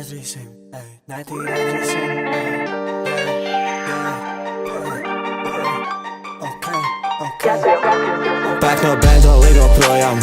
neatradīsim, ej, netīradīsim, ej, Pērk no bendo lido projām,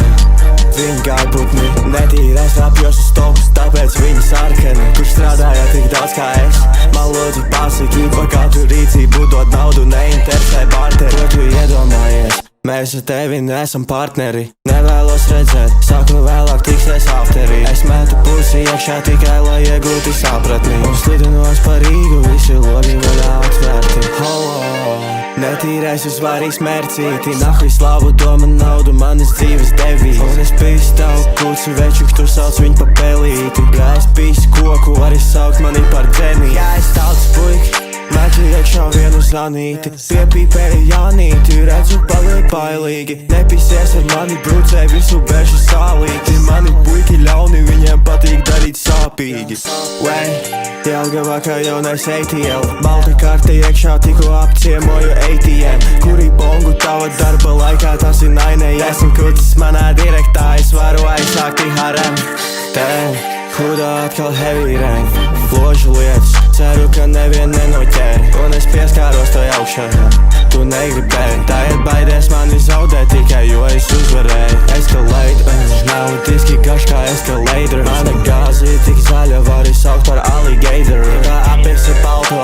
viņi gāja putni, netīrais rapjos uz stopus, tāpēc viņi sarkani. Kurš strādāja tik daudz kā es, man lūdzu pasaki, par katru rīcību dod naudu, neinteresē barteri. Ko tu iedomājies? Mēs ar tevi neesam partneri, nevēlos redzēt, saku vēlāk tiksies afterī. Es metu pusi iekšā tikai, lai iegūtu sapratni. Mums lidinos par Rīgu, visi logi vaļā atvērti. Holo, netīrais uzvarīs mērcīti, nahuj slavu, doma, naudu, manas dzīves devīz. Un es pīstu tavu kucu, večuk, tu sauc viņu pa pelīti. Ja es pīstu koku, vari saukt mani par dzenī. Ja es tautas puiki, metu iekšā vienu zanīti, piepīpēju Jānīti, redzu paliek bailīgi. Nepīsies ar mani, brucē visu bēršu sālīti. Mani puiki ļauni, viņiem patīk darīt sāpīgi. Jelgavā kā jaunais ATL, balta karte iekšā, tikko apciemoju ATM. Kuri bongu tava darba laikā, tas ir nainē. Esmu kucis manā direktā, es varu aizsākt i harem. Tev, hudā atkal heavy rain, ložu lietas, ceru, ka nevien nenoķēri. Un es pieskāros to augšā, tu negribēji. Tagad baidies mani zaudēt tikai, jo es uzvarēju. Escalate, naudiski garš kā escalator. Mana gāze ir tik zaļa, vari saukt par alligator. Kā apēsi balto,